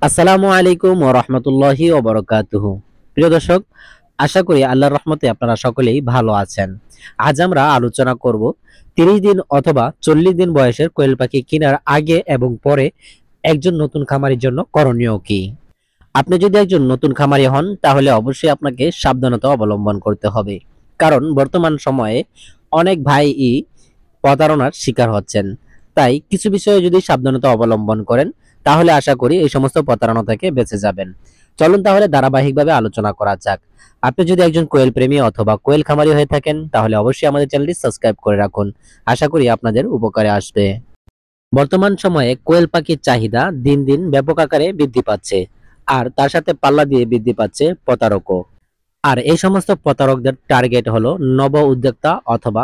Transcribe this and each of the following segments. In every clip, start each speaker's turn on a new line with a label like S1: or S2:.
S1: আসসালামু আলাইকুম ওয়া রাহমাতুল্লাহি ওয়া বারাকাতুহু। প্রিয় দর্শক, আশা করি আল্লাহর রহমতে আপনারা সকলেই ভালো আছেন। আজ আমরা আলোচনা করব 30 দিন অথবা 40 দিন বয়সের কোয়েল পাখি কেনার আগে এবং পরে একজন নতুন খামারির জন্য করণীয় কি। আপনি যদি একজন নতুন খামারি হন তাহলে অবশ্যই আপনাকে সাবধানতা অবলম্বন করতে হবে, কারণ বর্তমান সময়ে অনেক ভাইই প্রতারণার শিকার হচ্ছেন। তাই কিছু বিষয়ে যদি সাবধানতা অবলম্বন করেন তাহলে আশা করি এই সমস্ত প্রতারণা থেকে বেঁচে যাবেন। চলুন তাহলে ধারাবাহিকভাবে আলোচনা করা যাক। আপনি যদি একজন কোয়েল প্রেমী অথবা কোয়েল খামারি হয়ে থাকেন তাহলে অবশ্যই আমাদের চ্যানেলটি সাবস্ক্রাইব করে রাখুন। আশা করি আপনাদের উপকারে আসবে। বর্তমান সময়ে কোয়েল পাখির চাহিদা দিন দিন ব্যাপক আকারে বৃদ্ধি পাচ্ছে, আর তার সাথে পাল্লা দিয়ে বৃদ্ধি পাচ্ছে প্রতারকও। আর এই সমস্ত প্রতারকদের টার্গেট হলো নব উদ্যোক্তা অথবা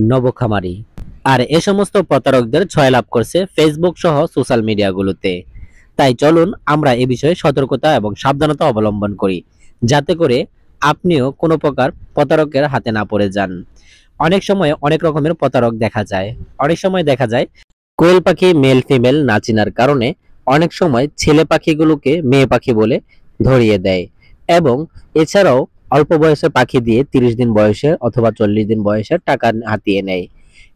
S1: নব খামারি। আর এই সমস্ত প্রতারকদের ছয় লাভ করছে ফেসবুক সহ সোশ্যাল মিডিয়াগুলোতে। তাই চলুন আমরা এ বিষয়ে সতর্কতা এবং সাবধানতা অবলম্বন করি, যাতে করে আপনিও কোনো প্রকার প্রতারকের হাতে না পড়ে যান। অনেক সময় অনেক রকমের প্রতারক দেখা যায়। অনেক সময় দেখা যায় কোয়েল পাখি মেল ফিমেল না চিনার কারণে অনেক সময় ছেলে পাখিগুলোকে মেয়ে পাখি বলে ধরিয়ে দেয়, এবং এছাড়াও অল্প বয়সের পাখি দিয়ে 30 দিন বয়সে অথবা 40 দিন বয়সের টাকা হাতিয়ে নেয়।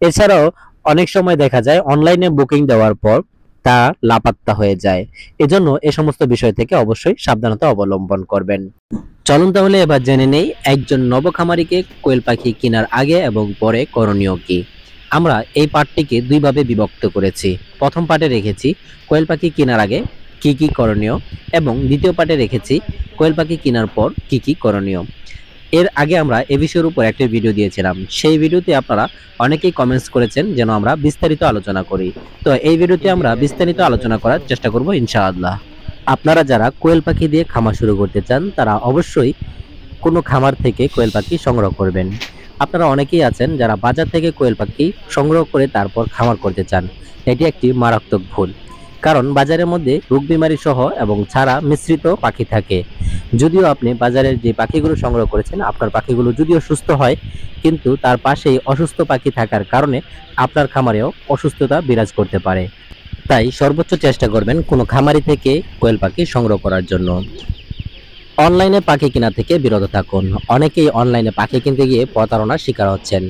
S1: এছাড়াও অনেক সময় দেখা যায় অনলাইনে বুকিং দেওয়ার পর তা লাপাত্তা হয়ে যায়। এজন্য এ সমস্ত বিষয় থেকে অবশ্যই সাবধানতা অবলম্বন করবেন। চলুন তাহলে এবার জেনে নেই একজন নবখামারিকে কোয়েল পাখি কেনার আগে এবং পরে করণীয় কি। আমরা এই পার্টটিকে দুই ভাবে বিভক্ত করেছি। প্রথম পার্টে রেখেছি কোয়েল পাখি কেনার আগে কি কি করণীয়, এবং দ্বিতীয় পার্টে রেখেছি কোয়েল পাখি কেনার পর কি কি করণীয়। এর আগে আমরা এ বিষয়ের উপর একটি ভিডিও দিয়েছিলাম। সেই ভিডিওতে আপনারা অনেকেই কমেন্টস করেছেন যেন আমরা বিস্তারিত আলোচনা করি। তো এই ভিডিওতে আমরা বিস্তারিত আলোচনা করার চেষ্টা করব ইনশাআল্লাহ। আপনারা যারা কোয়েল পাখি দিয়ে খামার শুরু করতে চান তারা অবশ্যই কোনো খামার থেকে কোয়েল পাখি সংগ্রহ করবেন। আপনারা অনেকেই আছেন যারা বাজার থেকে কোয়েল পাখি সংগ্রহ করে তারপর খামার করতে চান। এটি একটি মারাত্মক ভুল, কারণ বাজারের মধ্যে রোগ বিমারি সহ এবং ছাড়া মিশ্রিত পাখি থাকে। যদিও আপনি বাজারের যে পাখিগুলো সংগ্রহ করেছেন আপনার পাখিগুলো যদিও সুস্থ হয়, কিন্তু তার পাশেই অসুস্থ পাখি থাকার কারণে আপনার খামারেও অসুস্থতা বিরাজ করতে পারে। তাই সর্বোচ্চ চেষ্টা করবেন কোনো খামারি থেকে কোয়েল পাখি সংগ্রহ করার জন্য। অনলাইনে পাখি কেনা থেকে বিরত থাকুন। অনেকেই অনলাইনে পাখি কিনতে গিয়ে প্রতারণার শিকার হচ্ছেন।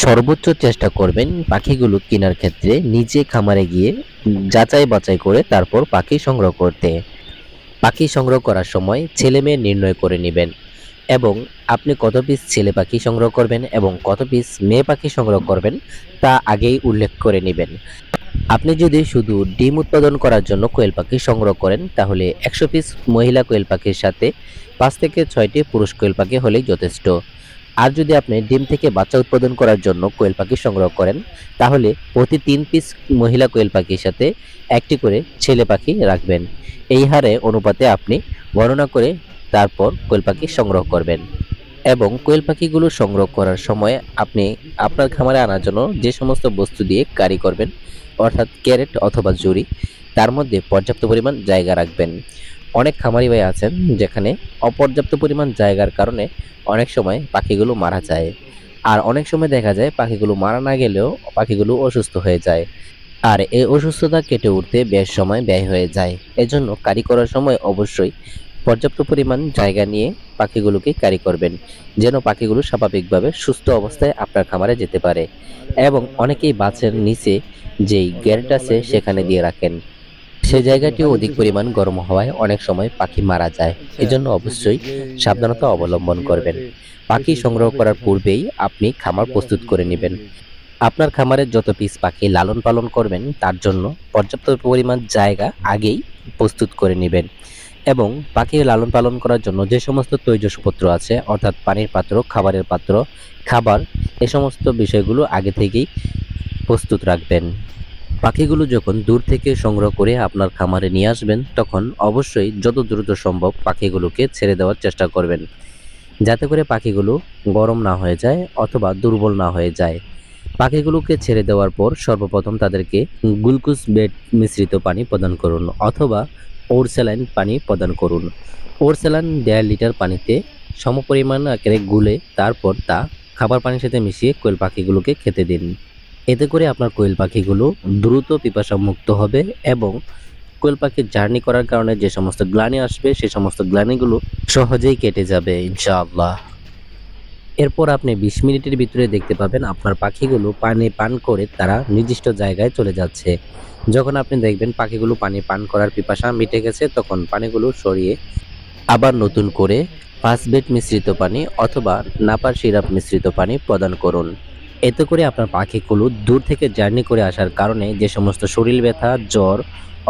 S1: সর্বোচ্চ চেষ্টা করবেন পাখিগুলো কেনার ক্ষেত্রে নিজে খামারে গিয়ে যাচাই বাছাই করে তারপর পাখি সংগ্রহ করতে। পাখি সংগ্রহ করার সময় ছেলে মেয়ে নির্ণয় করে নেবেন, এবং আপনি কত পিস ছেলে পাখি সংগ্রহ করবেন এবং কত পিস মেয়ে পাখি সংগ্রহ করবেন তা আগেই উল্লেখ করে নেবেন। আপনি যদি শুধু ডিম উৎপাদন করার জন্য কোয়েল পাখি সংগ্রহ করেন তাহলে 100 পিস মহিলা কোয়েল পাখির সাথে 5 থেকে 6টি পুরুষ কোয়েল পাখি হলেই যথেষ্ট। আর যদি আপনি ডিম থেকে বাচ্চা উৎপাদন করার জন্য কোয়েল পাখি সংগ্রহ করেন তাহলে প্রতি 3 পিস মহিলা কোয়েল পাখির সাথে একটি করে ছেলে পাখি রাখবেন। এই হারে অনুপাতে আপনি গণনা করে তারপর কোয়েল পাখি সংগ্রহ করবেন। এবং কোয়েল পাখিগুলো সংগ্রহ করার সময় আপনি আপনার খামারে আনার জন্য যে সমস্ত বস্তু দিয়ে কারি করবেন, অর্থাৎ ক্যারেট অথবা জুড়ি, তার মধ্যে পর্যাপ্ত পরিমাণ জায়গা রাখবেন। অনেক খামারি ভাই আছেন যেখানে অপর্যাপ্ত পরিমাণ জায়গার কারণে অনেক সময় পাখিগুলো মারা যায়, আর অনেক সময় দেখা যায় পাখিগুলো মারা না গেলেও পাখিগুলো অসুস্থ হয়ে যায়, আর এই অসুস্থতা কেটে উঠতে বেশ সময় ব্যয় হয়ে যায়। এজন্য কারি করার সময় অবশ্যই পর্যাপ্ত পরিমাণ জায়গা নিয়ে পাখিগুলোকে কারি করবেন, যেন পাখিগুলো স্বাভাবিকভাবে সুস্থ অবস্থায় আপনার খামারে যেতে পারে। এবং অনেকেই বাসের নিচে যেই গ্যারেট আছে সেখানে দিয়ে রাখেন, সেই জায়গাটিও অধিক পরিমাণ গরম হওয়ায় অনেক সময় পাখি মারা যায়। এজন্য অবশ্যই সাবধানতা অবলম্বন করবেন। পাখি সংগ্রহ করার পূর্বেই আপনি খামার প্রস্তুত করে নেবেন। আপনার খামারে যত পিস পাখি লালন পালন করবেন তার জন্য পর্যাপ্ত পরিমাণ জায়গা আগেই প্রস্তুত করে নেবেন। এবং পাখি লালন পালন করার জন্য যে সমস্ত তৈজসপত্র আছে, অর্থাৎ পানির পাত্র, খাবারের পাত্র, খাবার, এই সমস্ত বিষয়গুলো আগে থেকেই প্রস্তুত রাখবেন। পাখিগুলো যখন দূর থেকে সংগ্রহ করে আপনার খামারে নিয়ে আসবেন তখন অবশ্যই যত দ্রুত সম্ভব পাখিগুলোকে ছেড়ে দেওয়ার চেষ্টা করবেন, যাতে করে পাখিগুলো গরম না হয়ে যায় অথবা দুর্বল না হয়ে যায়। পাখিগুলোকে ছেড়ে দেওয়ার পর সর্বপ্রথম তাদেরকে গ্লুকোজ বেড মিশ্রিত পানি প্রদান করুন, অথবা ওরস্যালাইন পানি প্রদান করুন। ওরস্যালাইন 1.5 লিটার পানিতে সমপরিমাণ আকারে গুলে তারপর তা খাবার পানির সাথে মিশিয়ে কোয়েল পাখিগুলোকে খেতে দিন। এতে করে আপনার কোয়েল পাখিগুলো দ্রুত পিপাসা মুক্ত হবে এবং কোয়েল পাখির জার্নি করার কারণে যে সমস্ত গ্লানি আসবে সেই সমস্ত গ্লানিগুলো সহজেই কেটে যাবে ইনশাআল্লাহ। এরপর আপনি 20 মিনিটের ভিতরে দেখতে পাবেন আপনার পাখিগুলো পানি পান করে তারা নির্দিষ্ট জায়গায় চলে যাচ্ছে। যখন আপনি দেখবেন পাখিগুলো পানি পান করার পিপাসা মিটে গেছে, তখন পানিগুলো সরিয়ে আবার নতুন করে ফাসবেট মিশ্রিত পানি অথবা নাপার সিরাপ মিশ্রিত পানি প্রদান করুন। এতে করে আপনার পাখিগুলো দূর থেকে জার্নি করে আসার কারণে যে সমস্ত শরীর ব্যথা, জ্বর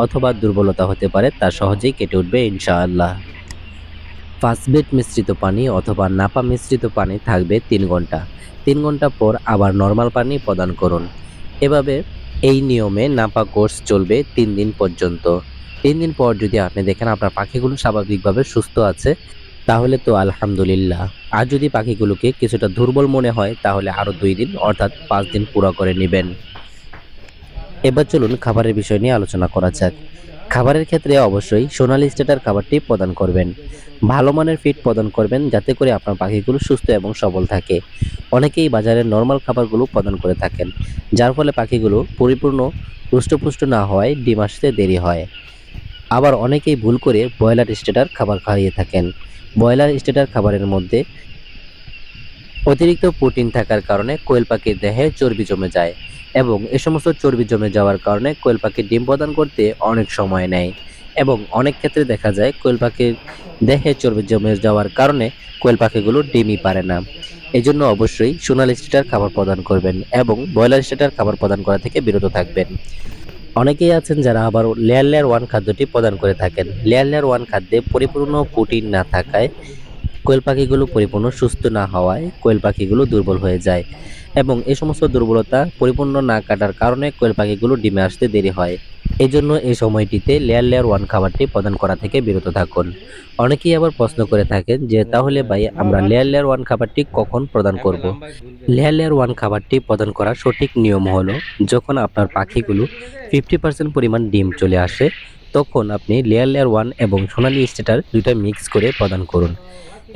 S1: অথবা দুর্বলতা হতে পারে তা সহজেই কেটে উঠবে ইনশাআল্লাহ। ফাসবেট মিশ্রিত পানি অথবা নাপা মিশ্রিত পানি থাকবে 3 ঘন্টা। 3 ঘন্টা পর আবার নর্মাল পানি প্রদান করুন। এভাবে এই নিয়মে নাপা কোর্স চলবে 3 দিন পর্যন্ত। 3 দিন পর যদি আপনি দেখেন আপনার পাখিগুলো স্বাভাবিকভাবে সুস্থ আছে, তাহলে তো আলহামদুলিল্লাহ। আর যদি পাখিগুলোকে কিছুটা দুর্বল মনে হয় তাহলে আরও 2 দিন অর্থাৎ 5 দিন পুরো করে নেবেন। এবার চলুন খাবারের বিষয় নিয়ে আলোচনা করা যাক। খাবারের ক্ষেত্রে অবশ্যই সোনালী স্টেটার খাবারটি প্রদান করবেন। ভালো মানের ফিড প্রদান করবেন যাতে করে আপনার পাখিগুলো সুস্থ এবং সবল থাকে। অনেকেই বাজারে নর্মাল খাবারগুলো প্রদান করে থাকেন, যার ফলে পাখিগুলো পরিপূর্ণ হৃষ্টপুষ্ট না হওয়ায় ডিম আসতে দেরি হয়। আবার অনেকেই ভুল করে ব্রয়লার স্টেটার খাবার খাইয়ে থাকেন। ব্রয়লার স্টেটার খাবারের মধ্যে অতিরিক্ত প্রোটিন থাকার কারণে কোয়েল পাখির দেহে চর্বি জমে যায় এবং এ সমস্ত চর্বি জমে যাওয়ার কারণে কোয়েল পাখির ডিম প্রদান করতে অনেক সময় নেয় এবং অনেক ক্ষেত্রে দেখা যায় কোয়েল পাখির দেহে চর্বি জমে যাওয়ার কারণে কোয়েল পাখিগুলো ডিমই পারে না। এজন্য অবশ্যই সোনালী স্টেটার খাবার প্রদান করবেন এবং ব্রয়লার স্টেটার খাবার প্রদান করা থেকে বিরত থাকবেন। অনেকেই আছেন যারা আবার লেয়ার 1 খাদ্যটি প্রদান করে থাকেন। লেয়ার 1 খাদ্যে পরিপূর্ণ প্রোটিন না থাকায় কোয়েল পাখিগুলো পরিপূর্ণ সুস্থ না হওয়ায় কোয়েল পাখিগুলো দুর্বল হয়ে যায় এবং এই সমস্ত দুর্বলতা পরিপূর্ণ না কাটার কারণে কোয়েল পাখিগুলো ডিমে আসতে দেরি হয়। এই জন্য এই সময়টিতে লেয়ার 1 খাবারটি প্রদান করা থেকে বিরত থাকুন। অনেকেই আবার প্রশ্ন করে থাকেন যে তাহলে ভাই আমরা লেয়ার 1 খাবারটি কখন প্রদান করব? লেয়ার 1 খাবারটি প্রদান করার সঠিক নিয়ম হলো যখন আপনার পাখিগুলো 50% পরিমাণ ডিম চলে আসে তখন আপনি লেয়ার 1 এবং সোনালী স্টেটার দুইটা মিক্স করে প্রদান করুন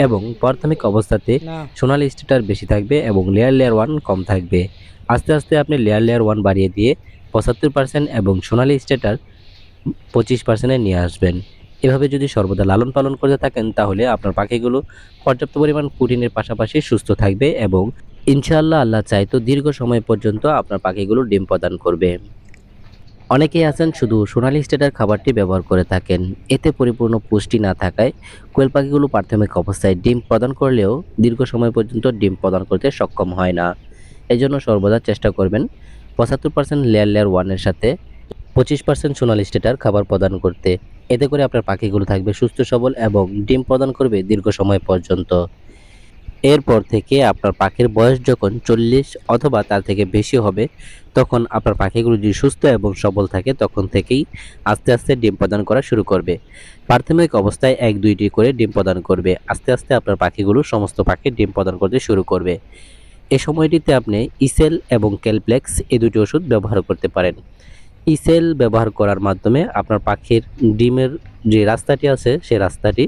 S1: এবং প্রাথমিক অবস্থাতে সোনালী স্টেটার বেশি থাকবে এবং লেয়ার 1 কম থাকবে। আস্তে আস্তে আপনি লেয়ার 1 বাড়িয়ে দিয়ে 75% এবং সোনালী স্টেটার 25% নিয়ে আসবেন। এভাবে যদি সর্বদা লালন পালন করতে থাকেন তাহলে আপনার পাখিগুলো পর্যাপ্ত পরিমাণ প্রোটিনের পাশাপাশি সুস্থ থাকবে এবং ইনশাআল্লাহ আল্লাহ চাইতো দীর্ঘ সময় পর্যন্ত আপনার পাখিগুলো ডিম প্রদান করবে। অনেকেই আছেন শুধু সোনালী স্টেটার খাবারটি ব্যবহার করে থাকেন। এতে পরিপূর্ণ পুষ্টি না থাকায় কোয়েল পাখিগুলো প্রাথমিক অবস্থায় ডিম প্রদান করলেও দীর্ঘ সময় পর্যন্ত ডিম প্রদান করতে সক্ষম হয় না। এজন্য সর্বদা চেষ্টা করবেন 75% লেয়ার 1 এর সাথে 25% সোনালী স্টেটার খাবার প্রদান করতে। এতে করে আপনার পাখিগুলো থাকবে সুস্থ সবল এবং ডিম প্রদান করবে দীর্ঘ সময় পর্যন্ত। এরপর থেকে আপনার পাখির বয়স যখন 40 অথবা তার থেকে বেশি হবে তখন আপনার পাখিগুলো যদি সুস্থ এবং সবল থাকে তখন থেকেই আস্তে আস্তে ডিম প্রদান করা শুরু করবে। প্রাথমিক অবস্থায় 1-2টি করে ডিম প্রদান করবে। আস্তে আস্তে আপনার পাখিগুলো সমস্ত পাখি ডিম প্রদান করতে শুরু করবে। এই সময়টিতে আপনি ইসেল এবং ক্যালপ্লেক্স এই দুটি ওষুধ ব্যবহার করতে পারেন। ইসেল ব্যবহার করার মাধ্যমে আপনার পাখির ডিমের যে রাস্তাটি আছে সেই রাস্তাটি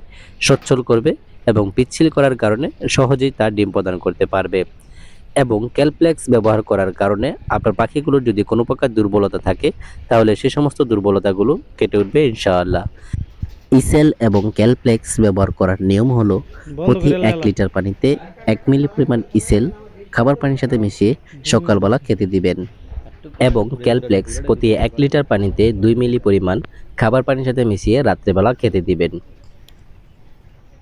S1: সচ্ছল করবে এবং পিচ্ছিল করার কারণে সহজেই তার ডিম প্রদান করতে পারবে এবং ক্যালপ্লেক্স ব্যবহার করার কারণে আপনার পাখিগুলোর যদি কোনো প্রকার দুর্বলতা থাকে তাহলে সে সমস্ত দুর্বলতাগুলো কেটে উঠবে ইনশাআল্লাহ। ইসেল এবং ক্যালপ্লেক্স ব্যবহার করার নিয়ম হলো প্রতি 1 লিটার পানিতে 1 মিলি পরিমাণ ইসেল খাবার পানির সাথে মিশিয়ে সকালবেলা খেতে দিবেন এবং ক্যালপ্লেক্স প্রতি 1 লিটার পানিতে 2 মিলি পরিমাণ খাবার পানির সাথে মিশিয়ে রাত্রেবেলা খেতে দিবেন।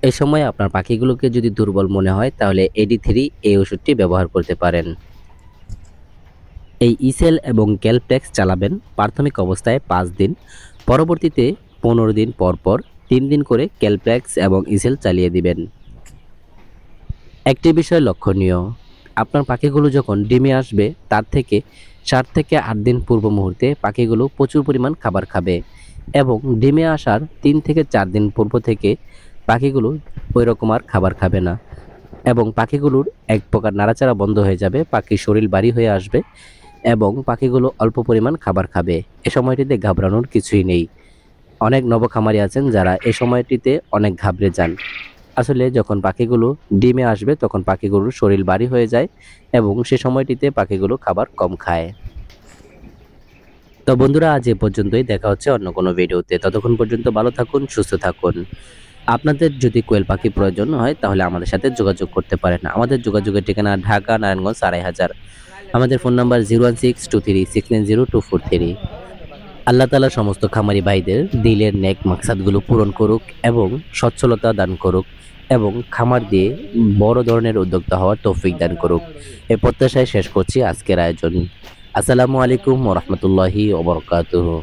S1: এই সময় আপনার পাখিগুলোকে যদি দুর্বল মনে হয় তাহলে AD3 এই ওষুধটি ব্যবহার করতে পারেন। এই ইসেল এবং ক্যালপ্লেক্স চালাবেন প্রাথমিক অবস্থায় 5 দিন, পরবর্তীতে 15 দিন পর পর 3 দিন করে ক্যালপ্লেক্স এবং ইসেল চালিয়ে দিবেন। একটি বিষয় লক্ষণীয়, আপনার পাখিগুলো যখন ডিমে আসবে তার থেকে 7 থেকে 8 দিন পূর্ব মুহূর্তে পাখিগুলো প্রচুর পরিমাণ খাবার খাবে এবং ডিমে আসার 3 থেকে 4 দিন পূর্ব থেকে পাখিগুলো ওই রকম আর খাবার খাবে না এবং পাখিগুলোর এক প্রকার নাড়াচাড়া বন্ধ হয়ে যাবে, পাখির শরীর ভারী হয়ে আসবে এবং পাখিগুলো অল্প পরিমাণ খাবার খাবে। এ সময়টিতে ঘাবড়ানোর কিছুই নেই। অনেক নবখামারি আছেন যারা এ সময়টিতে অনেক ঘাবড়ে যান। আসলে যখন পাখিগুলো ডিমে আসবে তখন পাখিগুলোর শরীর ভারী হয়ে যায় এবং সে সময়টিতে পাখিগুলো খাবার কম খায়। তো বন্ধুরা, আজ এ পর্যন্তই। দেখা হচ্ছে অন্য কোনো ভিডিওতে। ততক্ষণ পর্যন্ত ভালো থাকুন, সুস্থ থাকুন। আপনাদের যদি কোয়েল পাখি প্রয়োজন হয় তাহলে আমাদের সাথে যোগাযোগ করতে পারেন। আমাদের যোগাযোগের ঠিকানা ঢাকা, নারায়ণগঞ্জ ২৫০০। আমাদের ফোন নাম্বার 01623690243। আল্লাহ তাআলা সমস্ত খামারি ভাইদের দিলের নেক মাকসাদগুলো পূরণ করুক এবং সচ্ছলতা দান করুক এবং খামার দিয়ে বড় ধরনের উদ্যোক্তা হওয়ার তৌফিক দান করুক। এ প্রত্যাশায় শেষ করছি আজকের আয়োজন। আসসালামু আলাইকুম ওয়া রাহমাতুল্লাহি ওয়া বারাকাতুহু।